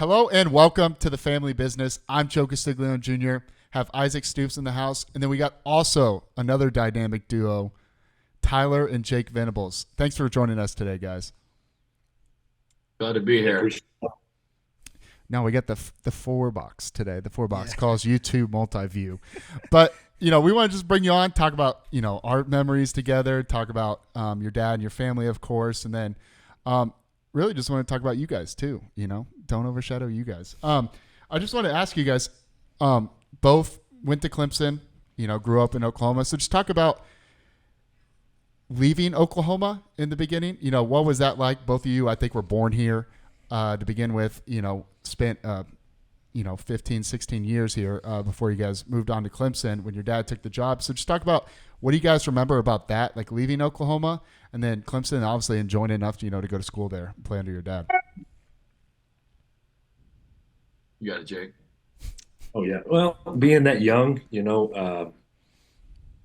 Hello and welcome to the family business. I'm Joe Castiglione Jr. Have Isaac Stoops in the house, and then we got also another dynamic duo, Tyler and Jake Venables. Thanks for joining us today, guys. Glad to be here. Now we got the four box today. The four box Yeah. calls YouTube multi-view, but we want to just bring you on, talk about our memories together, talk about your dad and your family, of course, and then really just want to talk about you guys too. Don't overshadow you guys. I just want to ask you guys. Both went to Clemson. Grew up in Oklahoma. So just talk about leaving Oklahoma in the beginning. What was that like? Both of you, I think, were born here to begin with. Spent 15, 16 years here before you guys moved on to Clemson when your dad took the job. So just talk about what do you guys remember about that, like leaving Oklahoma and then Clemson, obviously enjoying enough, to go to school there, and play under your dad. You got it, Jake. Oh yeah. Well, being that young,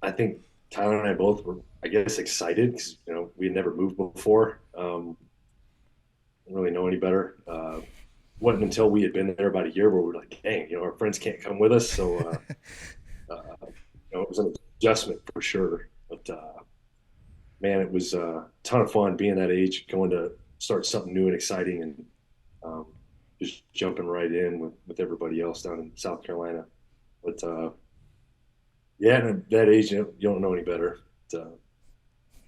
I think Tyler and I both were, I guess, excited because we had never moved before. Didn't really know any better. Wasn't until we had been there about a year where we were like, dang, our friends can't come with us, so it was an adjustment for sure. But man, it was a ton of fun being that age, going to start something new and exciting, and just jumping right in with everybody else down in South Carolina. But yeah, at that age, you don't know any better. But,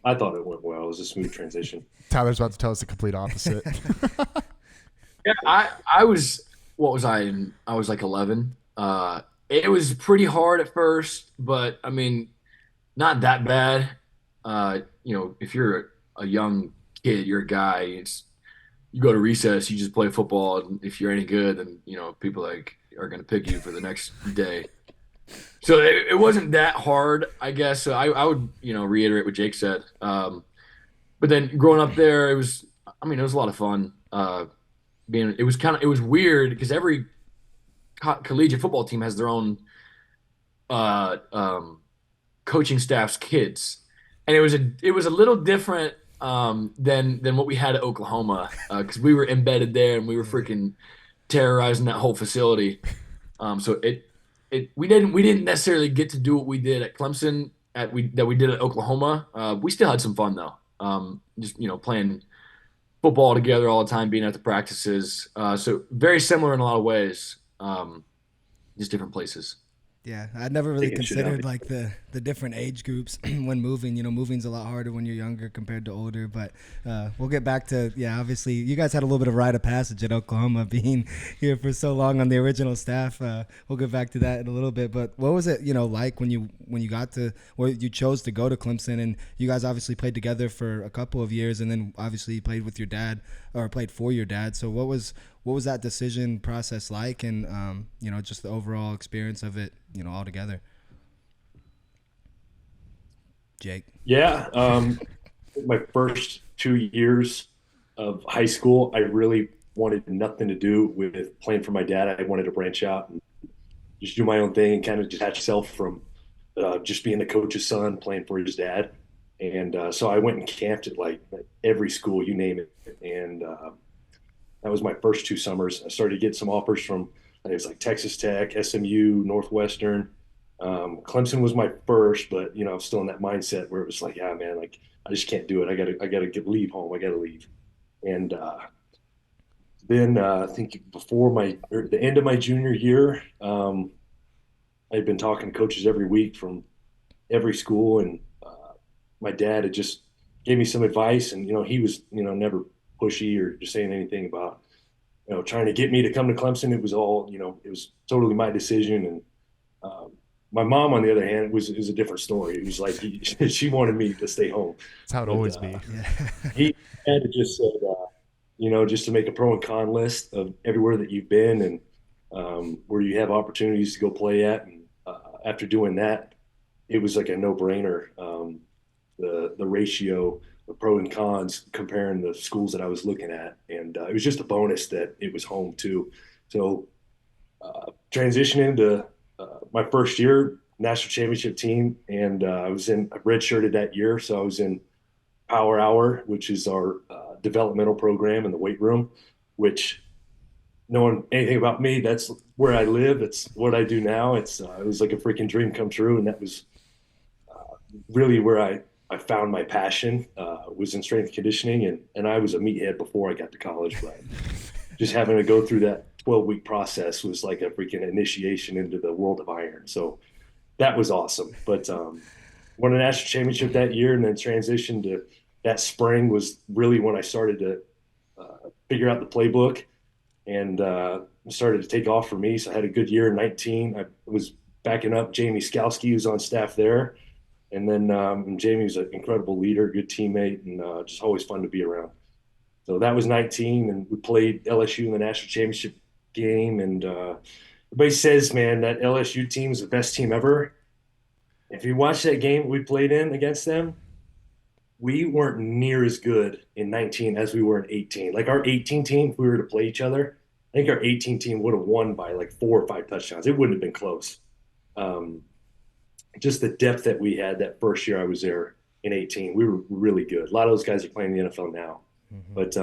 I thought it went well. It was a smooth transition. Tyler's about to tell us the complete opposite. Yeah, I was what was I in? I was like 11. It was pretty hard at first, but I mean, not that bad. If you're a young kid, you're a guy. You go to recess, you just play football, and if you're any good, then people are gonna pick you for the next day. So it wasn't that hard, I guess. So I would reiterate what Jake said. But then growing up there, it was a lot of fun. It was weird because every collegiate football team has their own uh, um, coaching staff's kids, and it was a little different than what we had at Oklahoma because we were embedded there and we were freaking terrorizing that whole facility. So we didn't necessarily get to do what we did at Clemson that we did at Oklahoma. We still had some fun though. Just playing football together all the time, being at the practices. So very similar in a lot of ways, just different places. Yeah, I'd never really Taking shit out considered of like the different age groups when moving. Moving's a lot harder when you're younger compared to older. But we'll get back to obviously you guys had a little bit of rite of passage at Oklahoma, being here for so long on the original staff. We'll get back to that in a little bit. But what was it like when you got to where you chose to go to Clemson, and you guys obviously played together for a couple of years, and then obviously you played with your dad or played for your dad. So what was that decision process like, and just the overall experience of it, all together? Jake. Yeah. My first 2 years of high school, I really wanted nothing to do with playing for my dad. I wanted to branch out and just do my own thing and kind of detach myself from just being the coach's son, playing for his dad. And so I went and camped at like every school, you name it. And that was my first 2 summers. I started to get some offers from, it was like Texas Tech, SMU, Northwestern. Clemson was my first, but I was still in that mindset where it was like, yeah, man, like I just can't do it. I gotta leave home. I gotta leave. And then I think before the end of my junior year, I'd been talking to coaches every week from every school, and my dad had just gave me some advice, and he was never pushy or just saying anything about trying to get me to come to Clemson. It was all it was totally my decision. And my mom, on the other hand, it was a different story. It was like she wanted me to stay home. That's how it But always be. Yeah. he had to just said, just to make a pro and con list of everywhere that you've been, and where you have opportunities to go play at. And after doing that, it was like a no brainer. The ratio of pro and cons comparing the schools that I was looking at, and it was just a bonus that it was home too. So transitioning to my first year national championship team, and I redshirted that year, so I was in Power Hour, which is our developmental program in the weight room, which knowing anything about me, that's where I live. It's what I do now. It was like a freaking dream come true, and that was really where I found my passion. Was in strength conditioning, and I was a meathead before I got to college, but just having to go through that 12-week process was like a freaking initiation into the world of iron. So that was awesome. But won a national championship that year, and then transitioned to that spring was really when I started to figure out the playbook and started to take off for me. So I had a good year in 19. I was backing up Jamie Skalski, who's on staff there. And then Jamie was an incredible leader, good teammate, and just always fun to be around. So that was 19, and we played LSU in the national championship game. And everybody says, man, that LSU team is the best team ever. If you watch that game we played in against them, we weren't near as good in 19 as we were in 18. Like our 18 team, if we were to play each other, I think our 18 team would have won by like 4 or 5 touchdowns. It wouldn't have been close. Just the depth that we had that first year I was there in 18, we were really good. A lot of those guys are playing in the NFL now. But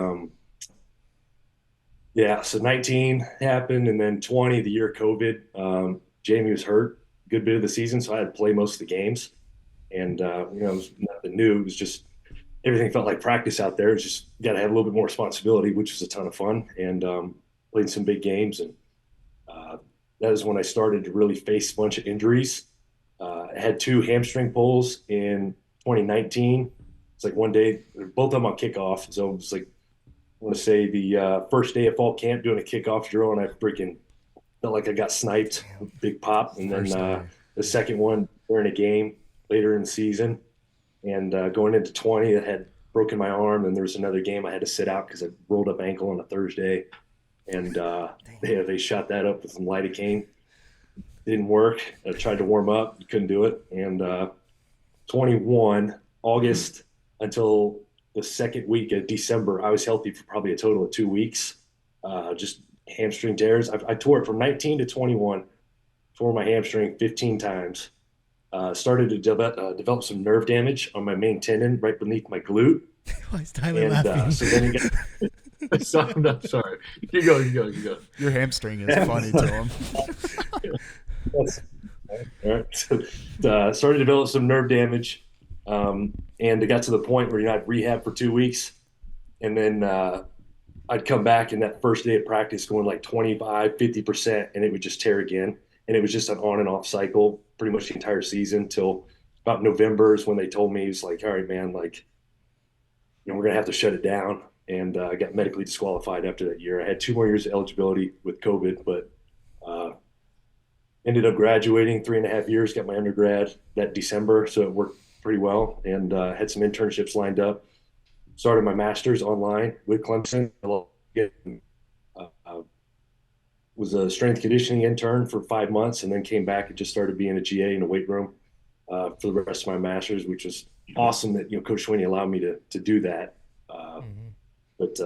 yeah, so 19 happened, and then 20, the year of COVID, Jamie was hurt a good bit of the season, so I had to play most of the games. And it was nothing new. It was just everything felt like practice out there. It's just got to have a little bit more responsibility, which was a ton of fun, and played some big games. And that is when I started to really face a bunch of injuries. I had 2 hamstring pulls in 2019. It's like one day, both of them on kickoff. So it was like, I want to say the first day of fall camp doing a kickoff drill, and I freaking felt like I got sniped, big pop. And then the second one during a game later in the season, and going into 20, I had broken my arm, and there was another game I had to sit out because I rolled up ankle on a Thursday, and they shot that up with some lidocaine. Didn't work. I tried to warm up, couldn't do it. And 21 August until the second week of December, I was healthy for probably a total of 2 weeks. Just hamstring tears. I tore it from 19 to 21. Tore my hamstring 15 times. Started to develop some nerve damage on my main tendon right beneath my glute. Why is Tyler laughing? So then you got Sorry. Keep going. Your hamstring is funny to him. all right. So, started to develop some nerve damage, and it got to the point where I'd rehab for 2 weeks, and then I'd come back in that first day of practice going like 25, 50%, and it would just tear again. And it was just an on and off cycle pretty much the entire season till about November is when they told me, it's like, all right, man, like, we're going to have to shut it down. And I got medically disqualified after that year. I had 2 more years of eligibility with COVID, but ended up graduating 3.5 years, got my undergrad that December. So it worked pretty well, and had some internships lined up. Started my master's online with Clemson. Was a strength conditioning intern for 5 months, and then came back and just started being a GA in a weight room for the rest of my master's, which was awesome that Coach Sweeney allowed me to do that. But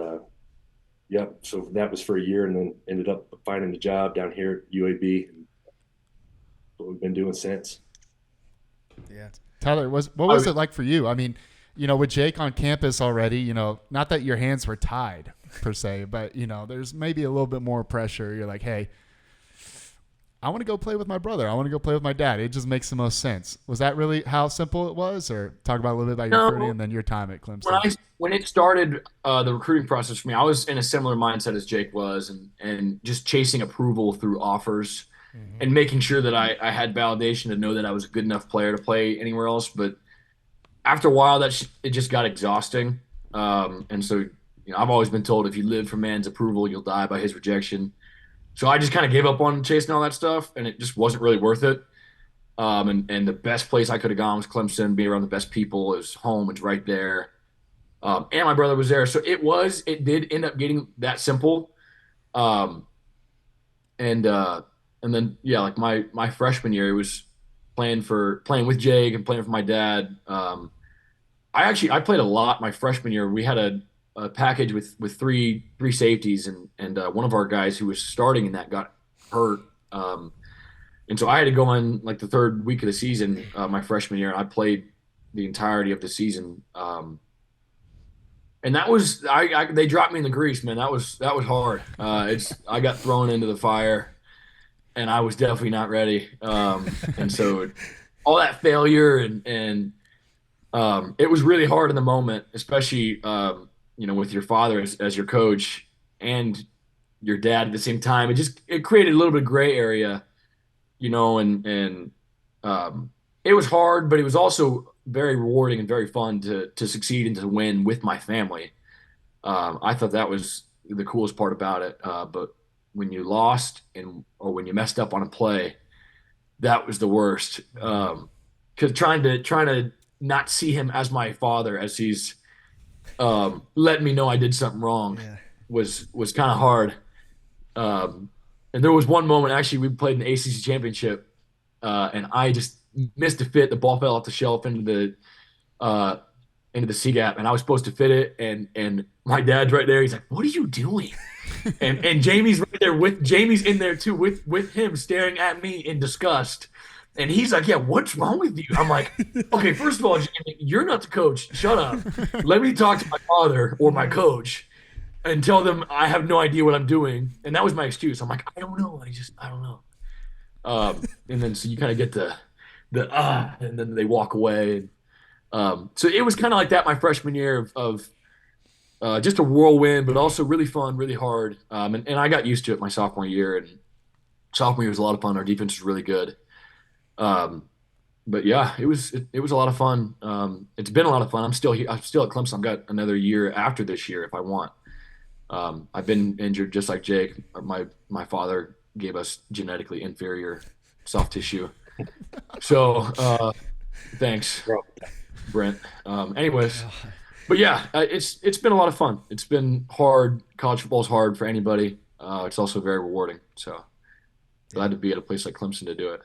yeah, so that was for a year, and then ended up finding a job down here at UAB. And what we've been doing since. Yeah, Tyler, what was it like for you? I mean, with Jake on campus already, not that your hands were tied per se, but there's maybe a little bit more pressure. You're like, hey, I want to go play with my brother. I want to go play with my dad. It just makes the most sense. Was that really how simple it was? Or talk about a little bit about your recruiting and then your time at Clemson. When it started, the recruiting process for me, I was in a similar mindset as Jake was, and just chasing approval through offers and making sure that I had validation to know that I was a good enough player to play anywhere else. But after a while, it just got exhausting. And so I've always been told if you live for man's approval, you'll die by his rejection. So I just kind of gave up on chasing all that stuff, and it just wasn't really worth it. And the best place I could have gone was Clemson, be around the best people. It was home. It's right there. And my brother was there. So it did end up getting that simple. And then, yeah, like my freshman year, it was playing with Jake and playing for my dad. I played a lot my freshman year. We had a package with three safeties, and one of our guys who was starting in that got hurt. And so I had to go in like the third week of the season, my freshman year, and I played the entirety of the season. And that was they dropped me in the grease, man. That was hard. I got thrown into the fire, and I was definitely not ready. And so all that failure and it was really hard in the moment, especially with your father as your coach and your dad at the same time. It created a little bit of gray area, and um, it was hard, but it was also very rewarding and very fun to succeed and to win with my family. I thought that was the coolest part about it. But when you lost or when you messed up on a play, that was the worst. Because trying to not see him as my father as he's letting me know I did something wrong Yeah. was kind of hard. And there was one moment actually we played in the ACC championship, and I just missed a fit. The ball fell off the shelf uh, into the C gap, and I was supposed to fit it. And my dad's right there. He's like, "What are you doing?" And Jamie's right there with Jamie's in there too with him staring at me in disgust. And he's like, "Yeah, what's wrong with you?" I'm like, "Okay, first of all, Jamie, you're not the coach. Shut up. Let me talk to my father or my coach and tell them I have no idea what I'm doing." And that was my excuse. I'm like, "I don't know. I don't know." And then so you kind of get and then they walk away. So it was kind of like that my freshman year of just a whirlwind, but also really fun, really hard. And I got used to it my sophomore year. And sophomore year was a lot of fun. Our defense was really good. Um, but yeah, it was a lot of fun. It's been a lot of fun. I'm still here. I'm still at Clemson. I've got another year after this year if I want. I've been injured just like Jake. My father gave us genetically inferior soft tissue. So thanks, Brent. Anyways, but yeah, it's been a lot of fun. It's been hard. College football is hard for anybody. It's also very rewarding. So glad to be at a place like Clemson to do it.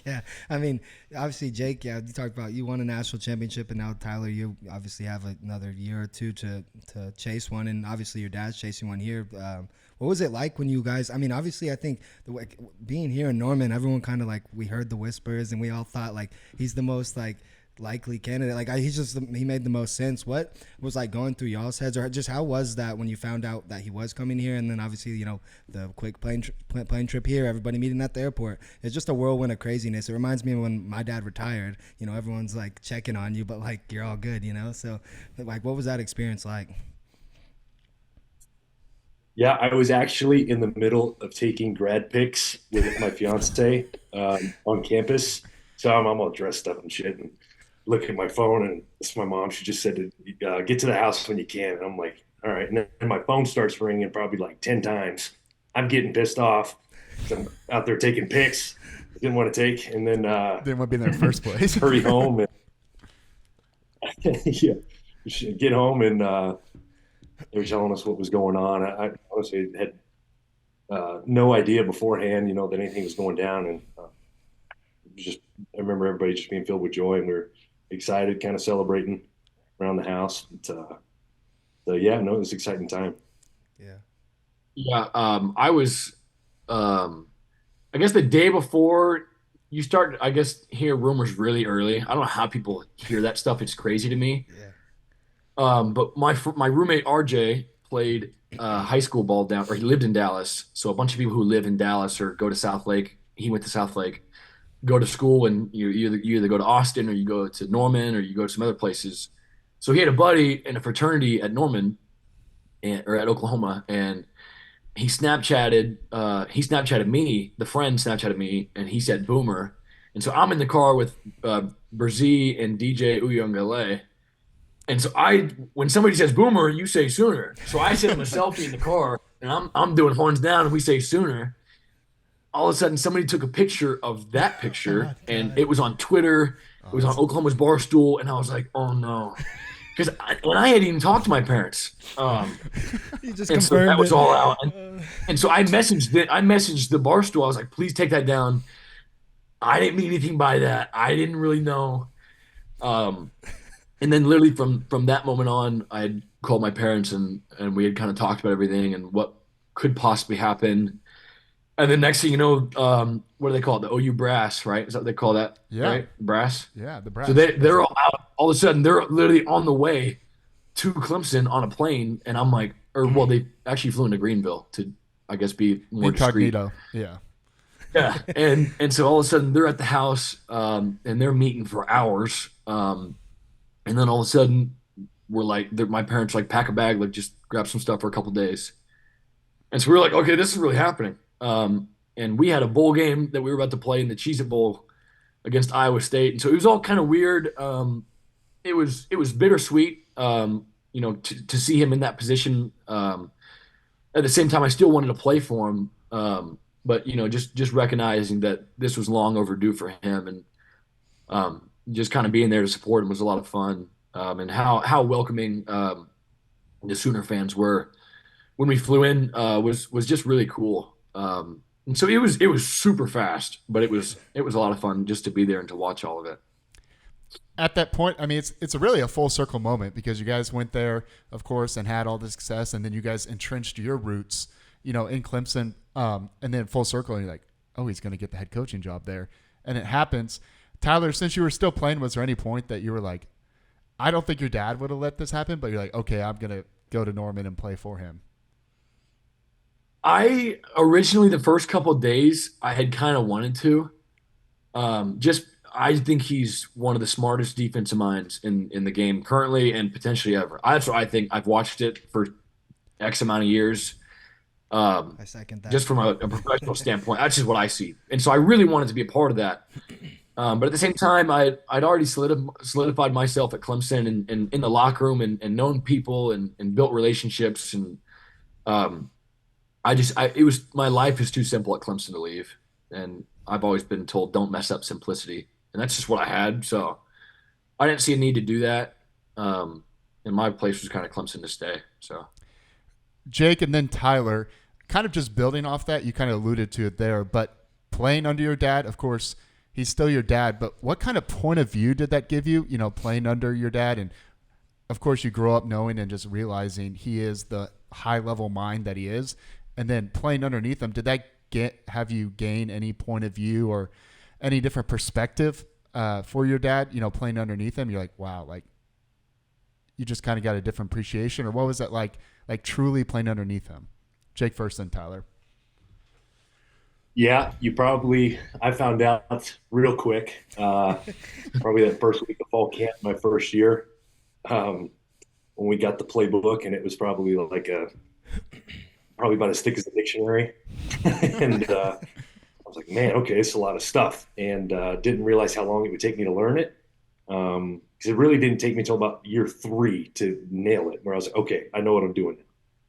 Yeah, I mean, obviously, Jake. Yeah, you talked about you won a national championship, and now Tyler, you obviously have another year or two to chase one, and obviously your dad's chasing one here. What was it like when you guys? I mean, obviously, I think being here in Norman, everyone kind of like we heard the whispers, and we all thought like he's the most like likely candidate. Like he made the most sense. What was like going through y'all's heads, or just how was that when you found out that he was coming here, and then obviously the quick plane trip here, everybody meeting at the airport. It's just a whirlwind of craziness. It reminds me of when my dad retired. Everyone's like checking on you, but like you're all good. So like, what was that experience like? Yeah, I was actually in the middle of taking grad pics with my fiance on campus. So I'm all dressed up and shit and look at my phone, and it's my mom. She just said to get to the house when you can. And I'm like, all right. And then my phone starts ringing probably like 10 times. I'm getting pissed off because I'm out there taking pics I didn't want to take. And then Didn't want to be in there in the first place. hurry home. And yeah, get home and they were telling us what was going on. I honestly had no idea beforehand, that anything was going down. And I remember everybody just being filled with joy, and we were excited, kind of celebrating around the house. So yeah, no, it was an exciting time. Yeah. Yeah, I was, I guess the day before you start, I guess, hear rumors really early. I don't know how people hear that stuff. It's crazy to me. Yeah. But my roommate RJ played high school ball down, or he lived in Dallas. So a bunch of people who live in Dallas or go to South Lake, he went to South Lake, go to school, and you either go to Austin or you go to Norman or you go to some other places. So he had a buddy in a fraternity at Norman or at Oklahoma, and he Snapchatted me, the friend Snapchatted me, and he said Boomer. And so I'm in the car with Berzee and DJ Uyungale. And so when somebody says Boomer, you say Sooner. So I send him a selfie in the car, and I'm doing horns down, and we say Sooner. All of a sudden, somebody took a picture of that picture, and it was on Twitter. It was on Oklahoma's Barstool, and I was like, oh no. Because I hadn't even talked to my parents. You just And so confirmed that was it. all out. And so I messaged the Barstool. I was like, please take that down. I didn't mean anything by that. I didn't really know. And then literally from that moment on, I had called my parents and we had kind of talked about everything and what could possibly happen. And then next thing you know, what do they call it? The OU brass, right? Is that what they call that? Yeah. Right? Brass. Yeah, the brass. So they're all out. All of a sudden, they're literally on the way to Clemson on a plane, and I'm like, or well, they actually flew into Greenville to, I guess, be more discreet. Incognito. Yeah. Yeah, and so all of a sudden they're at the house, and they're meeting for hours, and then all of a sudden we're like, my parents like pack a bag, like just grab some stuff for a couple days, and so we were like, okay, this is really happening. And we had a bowl game that we were about to play in the Cheez-It Bowl against Iowa State, and so it was all kind of weird. It was bittersweet, to see him in that position. At the same time, I still wanted to play for him, but just recognizing that this was long overdue for him, and just kind of being there to support him was a lot of fun. And how welcoming the Sooner fans were when we flew in was just really cool. And so it was super fast, but it was a lot of fun just to be there and to watch all of it. At that point, I mean, it's really a full circle moment because you guys went there, of course, and had all the success, and then you guys entrenched your roots, in Clemson, and then full circle, and you're like, oh, he's going to get the head coaching job there, and it happens. Tyler, since you were still playing, was there any point that you were like, I don't think your dad would have let this happen, but you're like, okay, I'm going to go to Norman and play for him? I originally the first couple of days I had kind of wanted to. Just I think he's one of the smartest defensive minds in the game currently and potentially ever. That's what I think. I've watched it for X amount of years. I second that. Just from a professional standpoint, that's just what I see. And so I really wanted to be a part of that. But at the same time, I'd already solidified myself at Clemson and in the locker room and known people and built relationships. And um, it was my life is too simple at Clemson to leave. And I've always been told don't mess up simplicity. And that's just what I had. So I didn't see a need to do that. And my place was kind of Clemson to stay. So Jake and then Tyler, kind of just building off that, you kind of alluded to it there, but playing under your dad, of course, he's still your dad, but what kind of point of view did that give you, playing under your dad? And of course, you grow up knowing and just realizing he is the high level mind that he is. And then playing underneath him, did that have you gain any point of view or any different perspective for your dad, playing underneath him? You're like, wow, like you just kind of got a different appreciation, or what was that like truly playing underneath him? Jake first, then Tyler. Yeah, I found out real quick, probably that first week of fall camp, my first year, when we got the playbook, and it was probably about as thick as a dictionary. And I was like, man, okay, it's a lot of stuff. And didn't realize how long it would take me to learn it. Because it really didn't take me until about year 3 to nail it, where I was like, okay, I know what I'm doing now.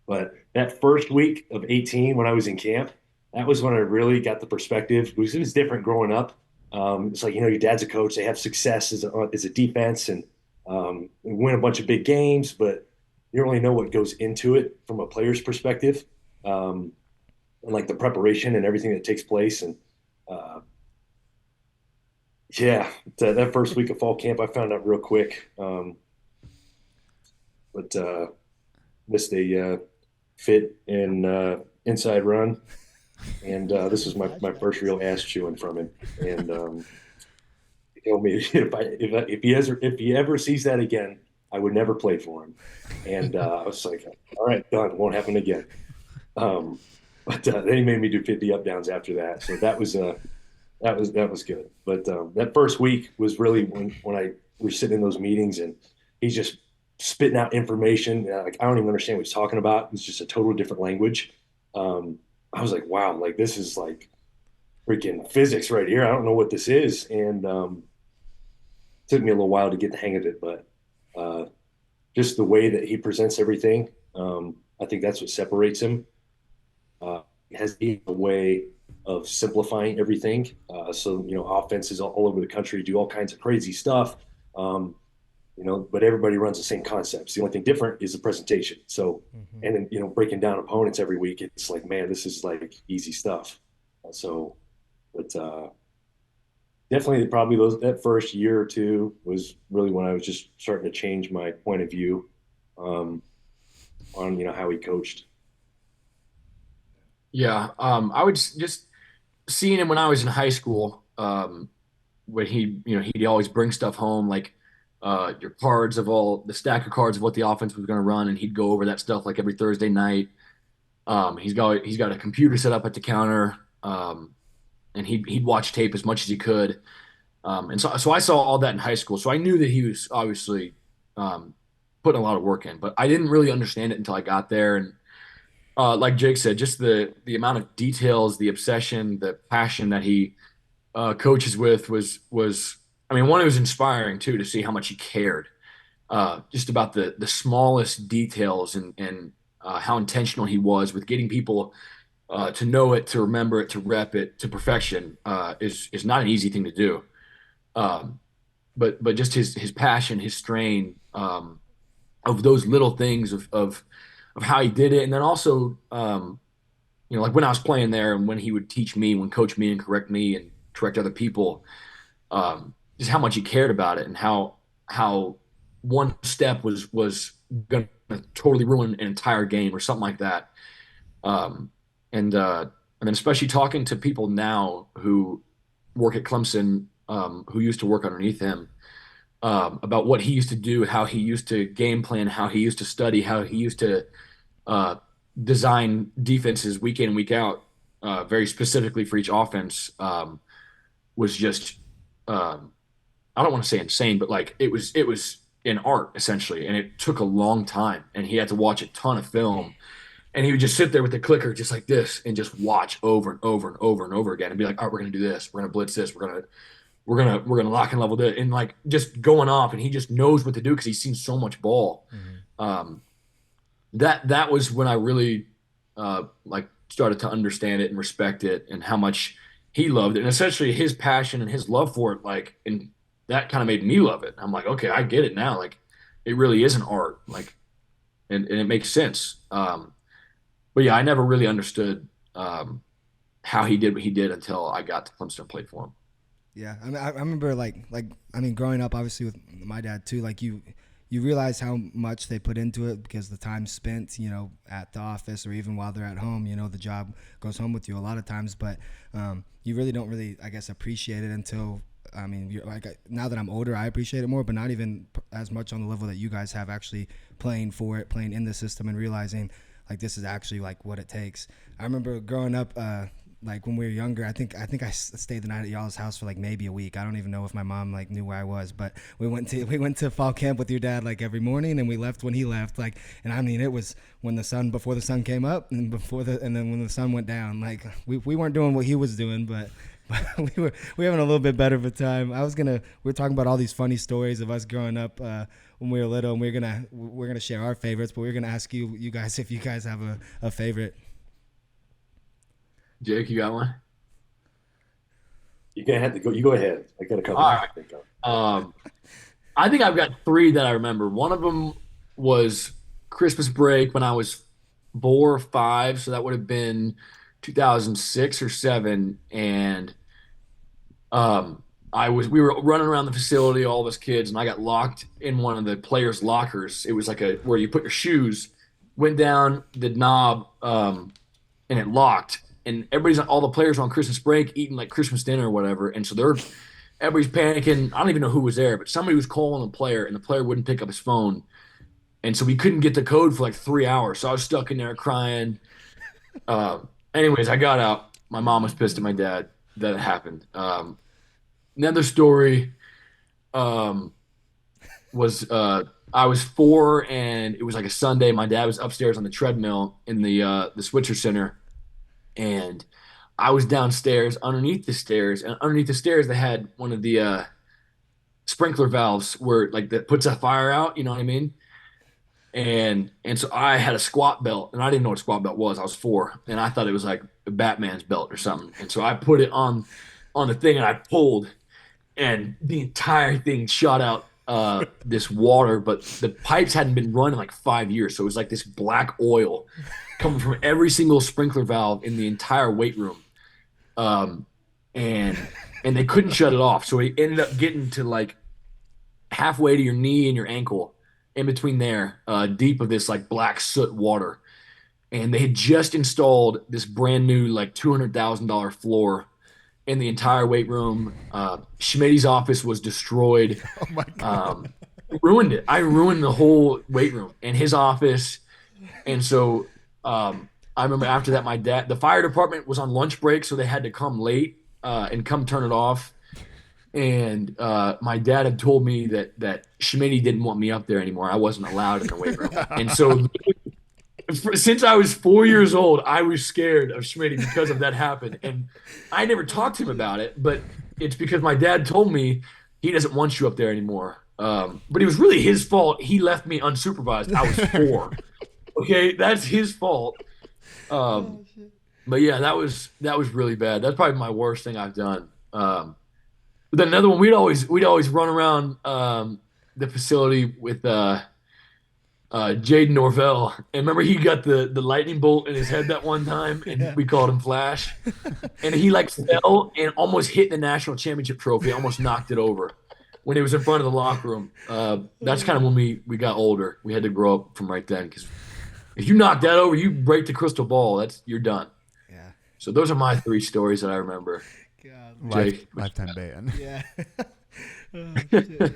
But that first week of 18, when I was in camp, that was when I really got the perspective, because it was different growing up. It's like, your dad's a coach, they have success as a defense, and win a bunch of big games, but you don't really know what goes into it from a player's perspective, and like the preparation and everything that takes place. And yeah, that first week of fall camp, I found out real quick. But missed a fit and inside run. And this was my first real ass chewing from him. And he told me if he ever sees that again, I would never play for him. And I was like, all right, done. Won't happen again. But then he made me do 50 up downs after that. So that was good. But that first week was really when I was sitting in those meetings and he's just spitting out information. Like I don't even understand what he's talking about. It's just a total different language. I was like, wow, like this is like freaking physics right here. I don't know what this is. And it took me a little while to get the hang of it, but just the way that he presents everything, I think that's what separates him. He has a way of simplifying everything. So, offenses all over the country do all kinds of crazy stuff, but everybody runs the same concepts. The only thing different is the presentation. So, and then, breaking down opponents every week, it's like, man, this is like easy stuff. But definitely probably that first year or two was really when I was just starting to change my point of view on, how he coached. yeah, I would just seeing him when I was in high school. When he'd always bring stuff home like your cards of all the stack of cards of what the offense was going to run, and he'd go over that stuff like every Thursday night. He's got a computer set up at the counter, and he'd watch tape as much as he could. And so I saw all that in high school. So I knew that he was obviously um, putting a lot of work in, but I didn't really understand it until I got there. And like Jake said, just the amount of details, the obsession, the passion that he coaches with was. I mean, one, it was inspiring too to see how much he cared, just about the smallest details and how intentional he was with getting people to know it, to remember it, to rep it to perfection is not an easy thing to do. Um, but just his passion, his strain of those little things of how he did it, and then also like when I was playing there and when he would teach me, when coach me and correct other people, just how much he cared about it and how one step was going to totally ruin an entire game or something like that. Um, and then especially talking to people now who work at Clemson, who used to work underneath him, about what he used to do, how he used to game plan, how he used to study, how he used to uh, design defenses week in and week out, very specifically for each offense, was just um, I don't want to say insane, but like it was an art essentially, and it took a long time, and he had to watch a ton of film, and he would just sit there with the clicker just like this and just watch over and over and over and over again, and be like, all right, we're gonna do this, we're gonna blitz this, we're gonna lock and level this, and like just going off, and he just knows what to do because he's seen so much ball. Um, that was when I really like started to understand it and respect it and how much he loved it, and essentially his passion and his love for it, like, and that kind of made me love it. I'm like, okay, I get it now. Like, it really is an art, like, and it makes sense. But yeah, I never really understood how he did what he did until I got to Clemson and played for him. Yeah, I mean, I remember like I mean, growing up obviously with my dad too. Like you realize how much they put into it because the time spent, at the office or even while they're at home. The job goes home with you a lot of times, but you really don't really, I guess, appreciate it until. I mean, now that I'm older, I appreciate it more, but not even as much on the level that you guys have actually playing for it, playing in the system, and realizing like this is actually like what it takes. I remember growing up. Like when we were younger, I think I stayed the night at y'all's house for like maybe a week. I don't even know if my mom like knew where I was, but we went to fall camp with your dad like every morning, and we left when he left. Like, and I mean, it was before the sun came up and then when the sun went down. Like we weren't doing what he was doing, but we were having a little bit better of a time. We were talking about all these funny stories of us growing up when we were little, and we're gonna share our favorites, but we're gonna ask you guys if you guys have a favorite. Jake, you got one? You're gonna have to go. You go ahead. I got a couple. All right. I think I've got three that I remember. One of them was Christmas break when I was 4 or 5, so that would have been 2006 or seven, and we were running around the facility, all of us kids, and I got locked in one of the players' lockers. It was like where you put your shoes, went down the knob, and it locked. And all the players were on Christmas break eating like Christmas dinner or whatever. And so everybody's panicking. I don't even know who was there, but somebody was calling the player, and the player wouldn't pick up his phone. And so we couldn't get the code for like 3 hours. So I was stuck in there crying. Anyways, I got out. My mom was pissed at my dad that it happened. Another story was I was 4, and it was like a Sunday. My dad was upstairs on the treadmill in the Switzer Center, and I was downstairs underneath the stairs. And underneath the stairs, they had one of the sprinkler valves where like that puts a fire out. You know what I mean? And so I had a squat belt, and I didn't know what a squat belt was. I was 4, and I thought it was like a Batman's belt or something. And so I put it on the thing, and I pulled, and the entire thing shot out this water, but the pipes hadn't been run in like 5 years, so it was like this black oil coming from every single sprinkler valve in the entire weight room, and they couldn't shut it off, so it ended up getting to like halfway to your knee and your ankle, in between there, deep of this like black soot water, and they had just installed this brand new like $200,000 floor in the entire weight room. Schmitty's office was destroyed. Oh my god! ruined it. I ruined the whole weight room and his office. And so I remember after that, the fire department was on lunch break, so they had to come late and come turn it off. And my dad had told me that Schmitty didn't want me up there anymore. I wasn't allowed in the weight room. And so since I was 4 years old, I was scared of Schmitty because of that happened. And I never talked to him about it, but it's because my dad told me he doesn't want you up there anymore. But it was really his fault. He left me unsupervised. I was 4. Okay, that's his fault. But yeah, that was really bad. That's probably my worst thing I've done. But then another one, we'd always run around the facility with Jaden Norvell. And remember, he got the lightning bolt in his head that one time, and we called him Flash. And he like fell and almost hit the national championship trophy, almost knocked it over when he was in front of the locker room. That's kind of when we got older. We had to grow up from right then, because if you knock that over, you break the crystal ball. You're done. Yeah. So those are my 3 stories that I remember. God, lifetime ban. Yeah. Oh,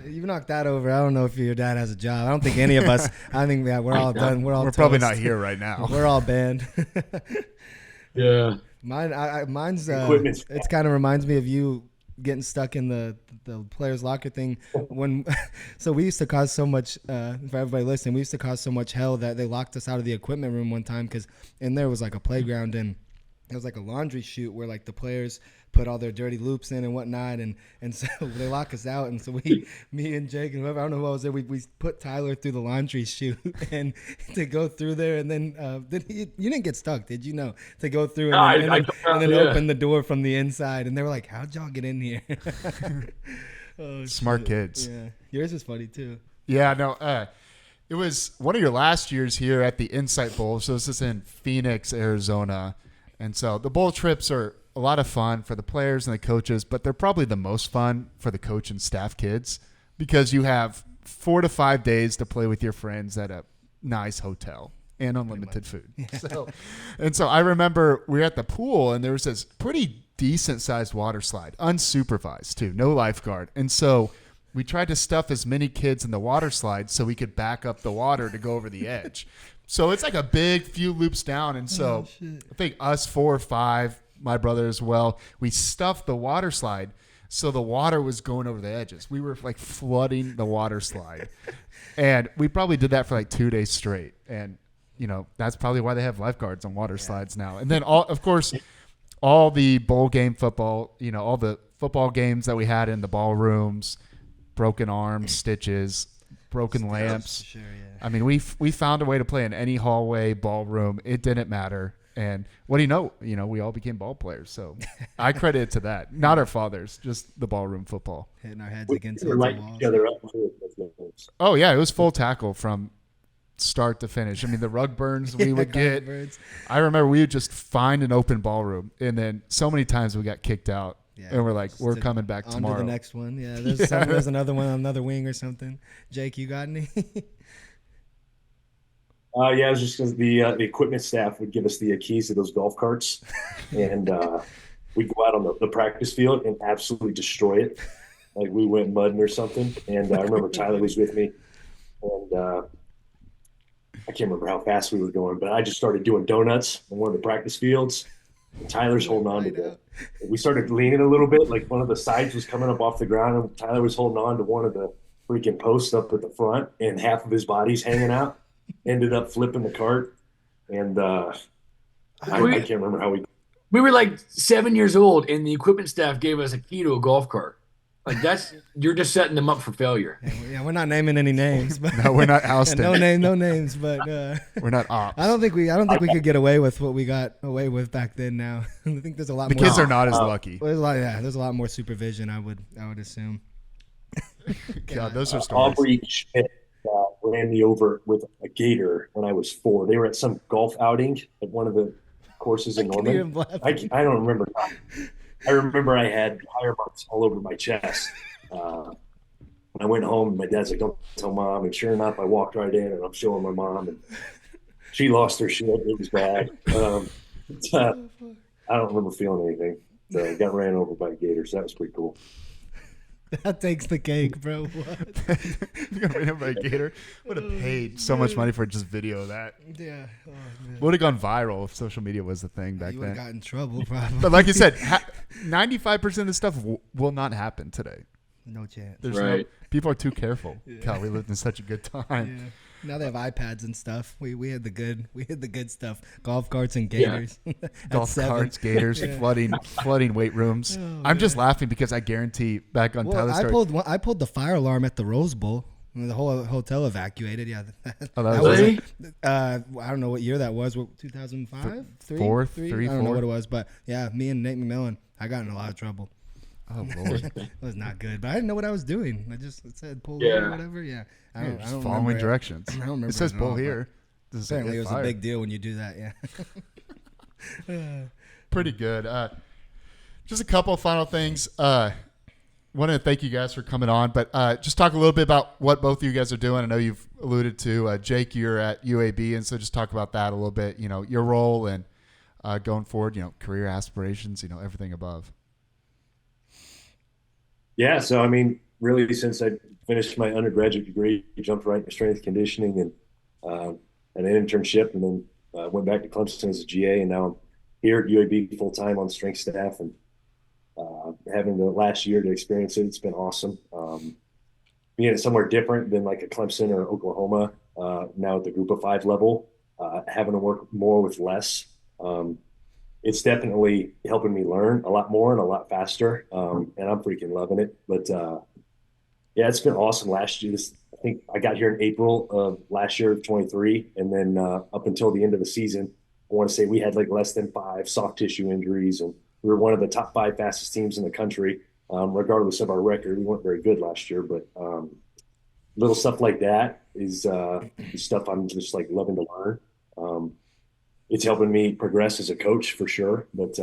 you knocked that over. I don't know if your dad has a job. I don't think any of us. I think we're all done. We're probably not here right now. We're all banned. Yeah. Mine's. It kind of reminds me of you getting stuck in the players' locker thing. So we used to cause so much. For everybody listening, we used to cause so much hell that they locked us out of the equipment room one time, because in there was like a playground, and it was like a laundry chute where like the players put all their dirty loops in and whatnot, and so they lock us out, and so me and Jake and whoever, I don't know who was there, we put Tyler through the laundry chute and to go through there, and then you didn't get stuck, did you? No, to go through and then open the door from the inside, and they were like, "How'd y'all get in here?" Smart kids. Yeah, yours is funny too. Yeah, no. It was one of your last years here at the Insight Bowl, so this is in Phoenix, Arizona, and so the bowl trips are a lot of fun for the players and the coaches, but they're probably the most fun for the coach and staff kids, because you have 4 to 5 days to play with your friends at a nice hotel and unlimited food. Yeah. So I remember we were at the pool, and there was this pretty decent sized water slide, unsupervised too, no lifeguard. And so we tried to stuff as many kids in the water slide so we could back up the water to go over the edge. So it's like a big few loops down. And so I think us 4 or 5, my brother as well, we stuffed the water slide so the water was going over the edges. We were like flooding the water slide. And we probably did that for like 2 days straight. And, that's probably why they have lifeguards on water slides now. And then, of course, all the bowl game football, all the football games that we had in the ballrooms, broken arms, stitches, broken lamps. Sure, yeah. I mean, we found a way to play in any hallway, ballroom. It didn't matter. And what do you know? We all became ball players. So I credit it to that. Not our fathers, just the ballroom football. Hitting our heads against the walls. Each other up. Oh, yeah. It was full tackle from start to finish. I mean, the rug burns we would get. I remember we would just find an open ballroom. And then so many times we got kicked out. Yeah, and we're like, we're coming back tomorrow. On to the next one. Yeah, there's another one on another wing or something. Jake, you got any? Yeah, it was just because the equipment staff would give us the keys to those golf carts, and we'd go out on the practice field and absolutely destroy it, like we went mudding or something. And I remember Tyler was with me, and I can't remember how fast we were going, but I just started doing donuts on one of the practice fields. And Tyler's holding on to that. We started leaning a little bit, like one of the sides was coming up off the ground, and Tyler was holding on to one of the freaking posts up at the front, and half of his body's hanging out. Ended up flipping the cart, and I can't remember how we were like 7 years old, and the equipment staff gave us a key to a golf cart. Like you're just setting them up for failure. Yeah, we're not naming any names, but no, we're not Alston. No names, but we're not ops. I don't think we could get away with what we got away with back then. Now I think there's a lot. The more. kids are not as lucky. There's a lot more supervision. I would assume. God, those are stories. Aubrey Schmidt ran me over with a gator when I was 4. They were at some golf outing at one of the courses in Norman. I don't remember. I remember I had tire marks all over my chest. When I went home, my dad's like, "Don't tell Mom." And sure enough, I walked right in, and I'm showing my mom, and she lost her shit. It was bad. I don't remember feeling anything. So I got ran over by a gator, so that was pretty cool. That takes the cake, bro. What? You're gonna bring him by a gator. Would have paid so much money for just video of that. Yeah. Oh, man. Would have gone viral if social media was the thing back You would have then. got in trouble, probably. But like you said, 95% of the stuff will not happen today. No chance. There's Right. people are too careful. Yeah. God, we lived in such a good time. Yeah. Now they have iPads and stuff. We had the good stuff. Golf carts and gators. At Golf 7. carts, gators, Yeah. flooding weight rooms. Oh, I'm just man. laughing because I guarantee back on Well, Tyler's I story. I pulled the fire alarm at the Rose Bowl. The whole hotel evacuated. Yeah. Oh, that was Really? I don't know what year that was. What 2005, Four, three? three, I don't know four. what it was, but yeah, me and Nate McMillan, I got in a lot of trouble. Oh Lord, It was not good, but I didn't know what I was doing. I just said pull Yeah. over or whatever. Yeah, I don't just remember following it. directions. I don't remember It says it at all, pull but here. Does it say Apparently, hit it was fire? a big deal when you do that. Yeah. Pretty good. Just a couple of final things. Wanted to thank you guys for coming on, but just talk a little bit about what both of you guys are doing. I know you've alluded to Jake, you're at UAB, and so just talk about that a little bit. You know, your role and going forward. You know, career aspirations. You know, everything above. Yeah, so I mean, really, since I finished my undergraduate degree, jumped right into strength conditioning and an internship, and then went back to Clemson as a GA, and now I'm here at UAB full time on strength staff, and having the last year to experience it, it's been awesome. Being at somewhere different than like a Clemson or Oklahoma, now at the Group of 5 level, having to work more with less. It's definitely helping me learn a lot more and a lot faster. And I'm freaking loving it. But yeah, it's been awesome last year. I think I got here in April of last year, 23. And then up until the end of the season, I want to say we had like less than 5 soft tissue injuries. And we were one of the top 5 fastest teams in the country. Regardless of our record, we weren't very good last year. But little stuff like that is stuff I'm just like loving to learn. It's helping me progress as a coach for sure. But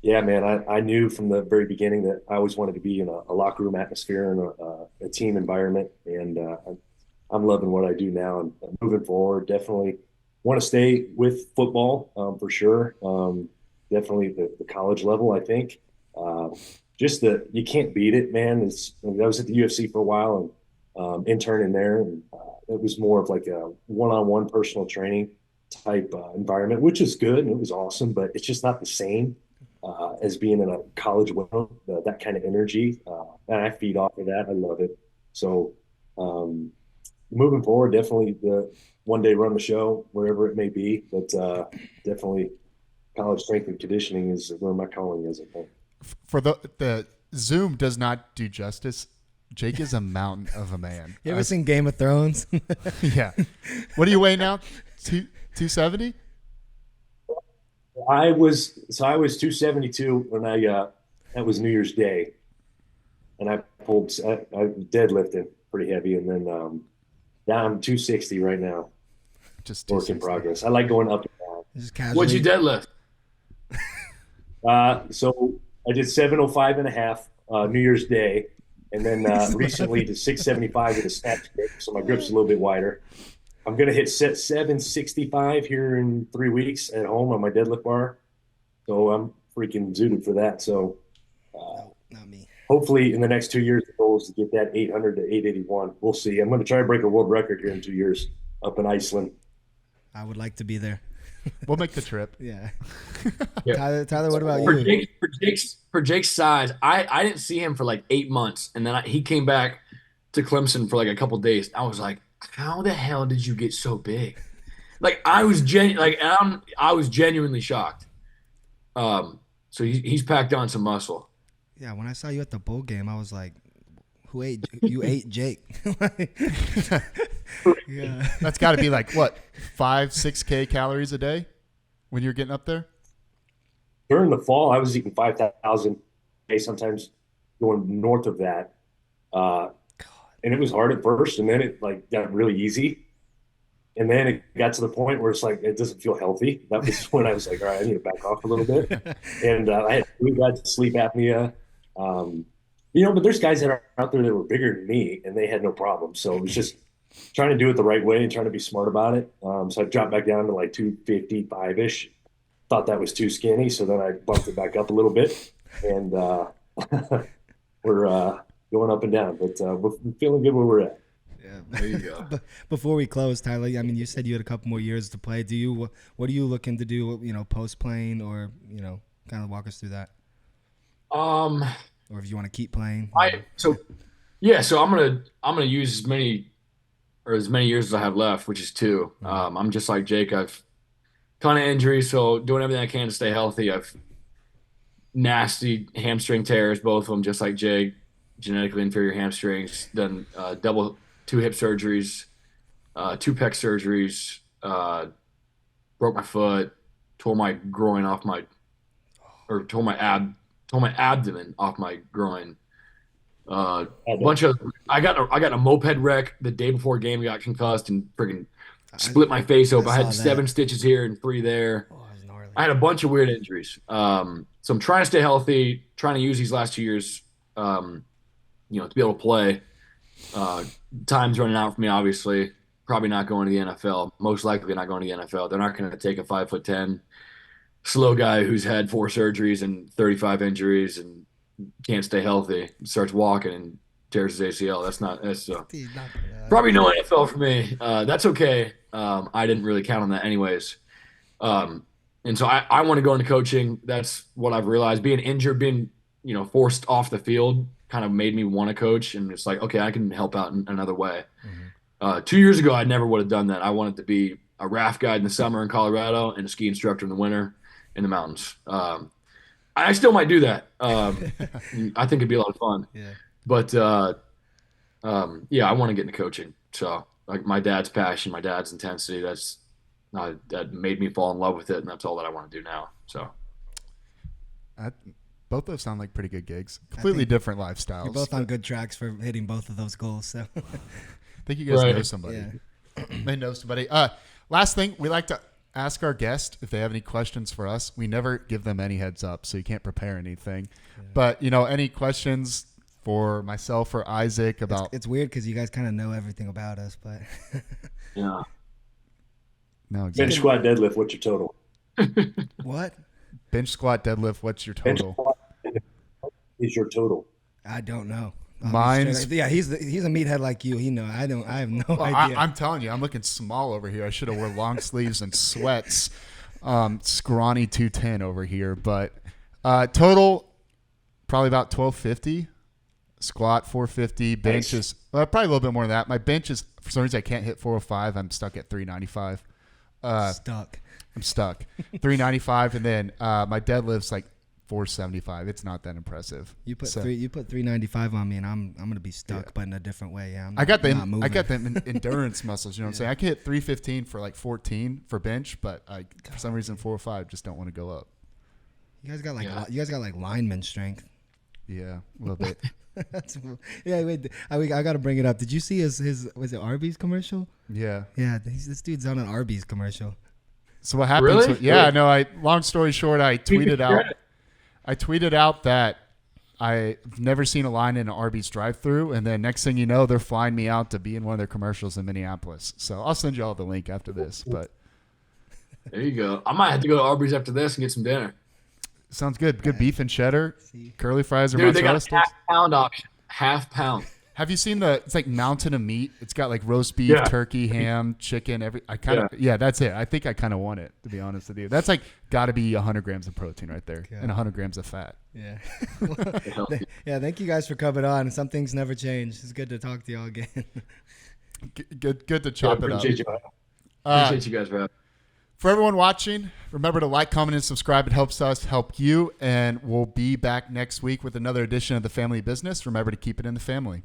yeah, man, I knew from the very beginning that I always wanted to be in a locker room atmosphere and a team environment. And I'm loving what I do now and moving forward. Definitely want to stay with football for sure. Definitely the college level, I think. Just you can't beat it, man. I was at the UFC for a while and interning there. And it was more of like a one-on-one personal training type environment, which is good and it was awesome, but it's just not the same as being in a college window, that kind of energy. And I feed off of that. I love it. So moving forward, definitely the one day run the show, wherever it may be, but definitely college strength and conditioning is where my calling is, I think. For the Zoom does not do justice. Jake is a mountain of a man. You ever seen Game of Thrones? Yeah. What do you weigh now? 270? I was 272 when that was New Year's Day, and I deadlifting pretty heavy, and then now I'm 260 right now. Just Work in progress. I like going up and down. Just casually. What'd you deadlift? So I did 705 and a half New Year's Day, and then recently to 675 with a snatch grip, so my grip's a little bit wider. I'm going to hit set 765 here in 3 weeks at home on my deadlift bar. So I'm freaking zooted for that. So Not me. hopefully in the next 2 years, the goal is to get that 800 to 881. We'll see. I'm going to try to break a world record here in 2 years up in Iceland. I would like to be there. We'll make the trip. Yeah. Yeah. Tyler, what about For you? Jake's size, I didn't see him for like 8 months, and then he came back to Clemson for like a couple days. I was like, how the hell did you get so big? Like I was genuinely shocked. So he's packed on some muscle. Yeah, when I saw you at the bowl game, I was like, "Who ate you? Ate Jake?" Yeah. That's got to be like, what, 5-6K calories a day when you're getting up there? During the fall, I was eating 5,000 a day, sometimes going north of that. And it was hard at first, and then it like got really easy. And then it got to the point where it's like, it doesn't feel healthy. That was when I was like, all right, I need to back off a little bit. And I had really bad sleep apnea. But there's guys that are out there that were bigger than me, and they had no problem. So it was just trying to do it the right way and trying to be smart about it. So I dropped back down to like 255-ish. Thought that was too skinny, so then I bumped it back up a little bit. And we're going up and down, but we're feeling good where we're at. Yeah. There you go. Before we close, Tyler, I mean, you said you had a couple more years to play. What are you looking to do, post playing, or, kind of walk us through that? Or if you want to keep playing. So I'm gonna use as many years as I have left, which is 2. I'm just like Jake. I've ton of injuries, so doing everything I can to stay healthy. I've nasty hamstring tears, both of them, just like Jake. Genetically inferior hamstrings. Done 2 hip surgeries, 2 pec surgeries. Broke my foot, tore my groin off tore my abdomen off my groin. A bunch of I got a moped wreck the day before a game. Got concussed and freaking split my face open. I had 7 stitches here and 3 there. Oh, that's gnarly. I had a bunch of weird injuries. So I'm trying to stay healthy, trying to use these last 2 years, to be able to play. Time's running out for me, obviously. Probably not going to the NFL. Most likely not going to the NFL. They're not going to take a 5'10" slow guy who's had 4 surgeries and 35 injuries and can't stay healthy, starts walking and tears his ACL. That's probably no NFL for me. That's okay. I didn't really count on that anyways. And so I want to go into coaching. That's what I've realized. Being injured, being forced off the field kind of made me want to coach. And it's like, okay, I can help out in another way. 2 years ago, I never would have done that. I wanted to be a raft guide in the summer in Colorado and a ski instructor in the winter in the mountains. I still might do that. I think it'd be a lot of fun. Yeah. But I want to get into coaching. So like my dad's passion, my dad's intensity, that made me fall in love with it, and that's all that I want to do now. So both those sound like pretty good gigs. Completely different lifestyles. You're both on good tracks for hitting both of those goals. So I think you guys know somebody. Yeah. They know somebody. Last thing, we like to ask our guest if they have any questions for us. We never give them any heads up, so you can't prepare anything. Yeah. But, any questions for myself or Isaac about... It's weird because you guys kind of know everything about us, but... Yeah. No, exactly. Bench squat deadlift, what's your total? What? Bench squat deadlift, what's your total? Bench squat is your total? I don't know. Mine's... Yeah, he's a meathead like you. He know. I have no idea. I'm telling you, I'm looking small over here. I should have worn long sleeves and sweats. Scrawny 210 over here. But total, probably about 1250. Squat 450. Bench is probably a little bit more than that. My bench is, for some reason, I can't hit 405. I'm stuck at 395. I'm stuck. 395, and then my deadlift's like 475. It's not that impressive. You put 395 on me, and I'm gonna be stuck, but in a different way. Yeah, I got the endurance muscles. You know what I'm saying? I can hit 315 for like 14 for bench, but for some reason 405 just don't want to go up. You guys got like lineman strength. Yeah, a little bit. Wait. I got to bring it up. Did you see his was it Arby's commercial? Yeah. Yeah, this dude's on an Arby's commercial. So what happened? Really? Yeah, no. Long story short, I tweeted out that I've never seen a line in an Arby's drive-thru, and then next thing you know, they're flying me out to be in one of their commercials in Minneapolis. So I'll send you all the link after this. But there you go. I might have to go to Arby's after this and get some dinner. Sounds good. Good beef and cheddar, curly fries or Dude, mozzarella they got a half-pound option. Half-pound. Have you seen it's like mountain of meat? It's got like roast beef, turkey, ham, chicken, that's it. I think I kind of want it, to be honest with you. That's like got to be 100 grams of protein right there and 100 grams of fat. Yeah. Yeah, thank you guys for coming on. Some things never change. It's good to talk to y'all again. Good to chop it up. Appreciate you guys for having me. For everyone watching, remember to like, comment, and subscribe. It helps us help you, and we'll be back next week with another edition of The Family Business. Remember to keep it in the family.